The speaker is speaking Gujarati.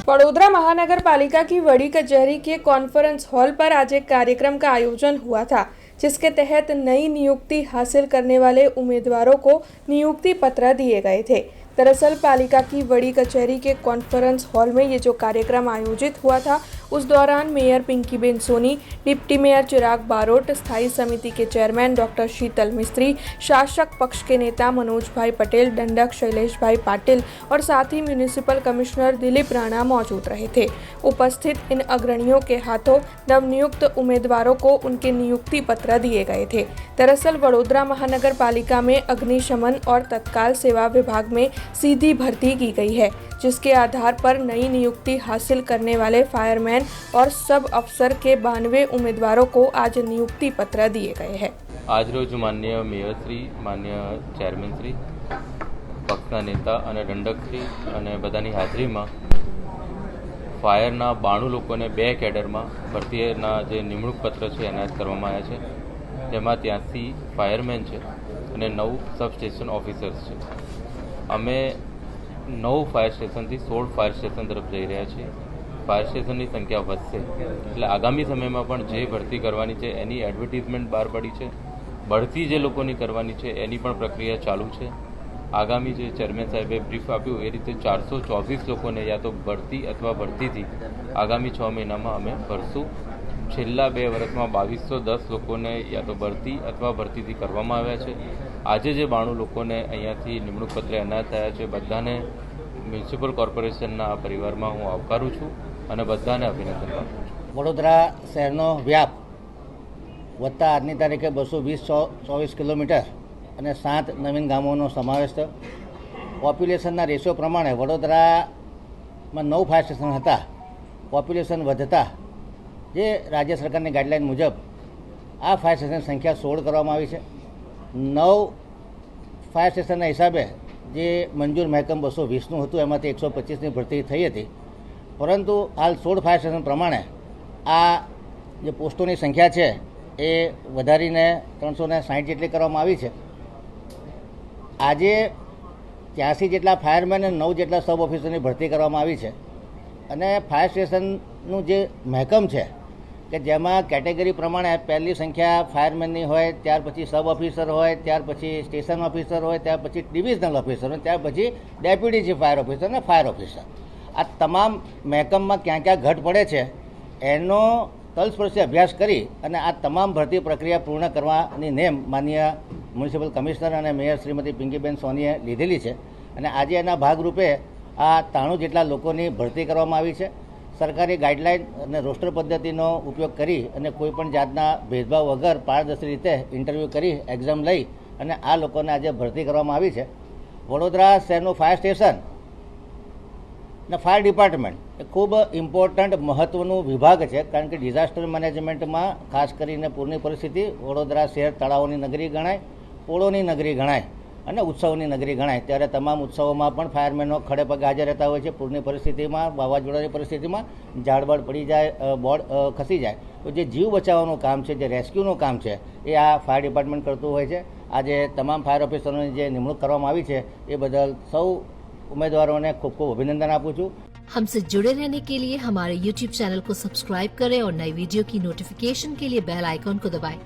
बड़ोदरा महानगर पालिका की बड़ी कचहरी के कॉन्फ्रेंस हॉल पर आज एक कार्यक्रम का आयोजन हुआ था, जिसके तहत नई नियुक्ति हासिल करने वाले उम्मीदवारों को नियुक्ति पत्र दिए गए थे। दरअसल पालिका की बड़ी कचहरी के कॉन्फ्रेंस हॉल में ये जो कार्यक्रम आयोजित हुआ था, उस दौरान मेयर पिंकीबेन सोनी, डिप्टी मेयर चिराग बारोट, स्थायी समिति के चेयरमैन डॉक्टर शीतल मिस्त्री, शासक पक्ष के नेता मनोज भाई पटेल, दंडक शैलेश भाई पाटिल और साथ ही म्यूनिसिपल कमिश्नर दिलीप राणा मौजूद रहे थे। उपस्थित इन अग्रणियों के हाथों नवनियुक्त उम्मीदवारों को उनके नियुक्ति पत्र दिए गए थे। दरअसल बड़ोदरा महानगर पालिका में अग्निशमन और तत्काल सेवा विभाग में सीधी भर्ती की गई है, जिसके आधार पर नई नियुक्ति हासिल करने वाले फायरमैन और सब अफसर के 92 उम्मीदवारों को आज नियुक्ति पत्र दिए गए हैं। आज रोज माननीय मेयर श्री, माननीय चेरमेन श्री, पक्षना नेता અને દંડક શ્રી અને બધાની હાજરીમાં ફાયરના 92 લોકોને 2 કેડરમાં ભરતીના જે નિમણૂક પત્ર છે એનાયત કરવામાં આવ્યા છે, જેમાં 83 ફાયરમેન છે અને 9 સબ સ્ટેશન ઓફિસર્સ છે। અમે 9 ફાયર સ્ટેશનથી 16 ફાયર સ્ટેશન તરફ જઈ રહ્યા છીએ। ફાયર સ્ટેશનની સંખ્યા વધશે એટલે આગામી સમયમાં પણ જે ભરતી કરવાની છે એની એડવર્ટાઇઝમેન્ટ બહાર પડી છે, બઢતી જે લોકોની કરવાની છે એની પણ પ્રક્રિયા ચાલુ છે। આગામી જે ચેરમેન સાહેબે બ્રીફ આપ્યું એ રીતે 424 લોકોને યા તો ભરતી અથવા ભરતીથી આગામી 6 મહિનામાં અમે ભરશું। છેલ્લા 2 વર્ષમાં 2210 લોકોને યા તો ભરતી અથવા ભરતીથી કરવામાં આવ્યા છે। આજે જે 92 લોકોને અહીંયાથી નિમણૂક પત્ર એનાયત થયા છે, બધાને મ્યુનિસિપલ કોર્પોરેશનના પરિવારમાં હું આવકારું છું અને બધાને અભિનંદન પાઠવું છું। વડોદરા શહેરનો વ્યાપ વત્તા આજની તારીખે 220-24 કિલોમીટર અને 7 નવીન ગામોનો સમાવેશ થયો। પોપ્યુલેશનના રેશિયો પ્રમાણે વડોદરામાં 9 ફાયર સ્ટેશન હતા। પોપ્યુલેશન વધતા જે રાજ્ય સરકારની ગાઈડલાઇન મુજબ આ ફાયર સ્ટેશનની સંખ્યા 16 કરવામાં આવી છે। 9 ફાયર સ્ટેશનના હિસાબે જે મંજૂર મહેકમ 220નું હતું એમાંથી 125ની ભરતી થઈ હતી, પરંતુ હાલ 16 ફાયર સ્ટેશન પ્રમાણે આ જે પોસ્ટોની સંખ્યા છે એ વધારીને 360 જેટલી કરવામાં આવી છે। આજે 83 જેટલા ફાયરમેન અને 9 જેટલા સબ ઓફિસરની ભરતી કરવામાં આવી છે અને ફાયર સ્ટેશનનું જે મહેકમ છે કે જેમાં કેટેગરી પ્રમાણે પહેલી સંખ્યા ફાયરમેનની હોય, ત્યાર પછી સબ ઓફિસર હોય, ત્યાર પછી સ્ટેશન ઓફિસર હોય, ત્યાર પછી ડિવિઝનલ ઓફિસર હોય, ત્યાર પછી ડેપ્યુટી ચીફ ફાયર ઓફિસર અને ફાયર ઓફિસર। આ તમામ મહેકમમાં ક્યાં ક્યાં ઘટ પડે છે એનો તલસ્પર્શી અભ્યાસ કરી અને આ તમામ ભરતી પ્રક્રિયા પૂર્ણ કરવાની નેમ માનનીય મ્યુનિસિપલ કમિશનર અને મેયર શ્રીમતી પિંકીબેન સોનીએ લીધેલી છે અને આજે એના ભાગરૂપે આ 93 જેટલા લોકોની ભરતી કરવામાં આવી છે। સરકારી ગાઈડલાઇન અને રોસ્ટર પદ્ધતિનો ઉપયોગ કરી અને કોઈપણ જાતના ભેદભાવ વગર પારદર્શી રીતે ઇન્ટરવ્યૂ કરી એક્ઝામ લઈ અને આ લોકોને આજે ભરતી કરવામાં આવી છે। વડોદરા શહેરનું ફાયર સ્ટેશન અને ફાયર ડિપાર્ટમેન્ટ એ ખૂબ ઇમ્પોર્ટન્ટ મહત્ત્વનું વિભાગ છે, કારણ કે ડિઝાસ્ટર મેનેજમેન્ટમાં ખાસ કરીને પૂરની પરિસ્થિતિ વડોદરા શહેર તળાવોની નગરી ગણાય, પોળોની નગરી ગણાય અને ઉત્સવની નગરી ગણાય। ત્યારે તમામ ઉત્સવોમાં પણ ફાયરમેનો ખડે પગે હાજર રહેતા હોય છે। પૂરની પરિસ્થિતિમાં, વાવાઝોડાની પરિસ્થિતિમાં ઝાડબાડ પડી જાય, બોર્ડ ખસી જાય તો જે જીવ બચાવવાનું કામ છે, જે રેસ્ક્યુનું કામ છે એ આ ફાયર ડિપાર્ટમેન્ટ કરતું હોય છે। આજે તમામ ફાયર ઓફિસરોની જે નિમણૂક કરવામાં આવી છે એ બદલ સૌ उम्मीदवारों खूब खूब अभिनंदन आपू छूं। हमसे जुड़े रहने के लिए हमारे YouTube चैनल को सब्सक्राइब करें और नई वीडियो की नोटिफिकेशन के लिए बेल आइकॉन को दबाएं।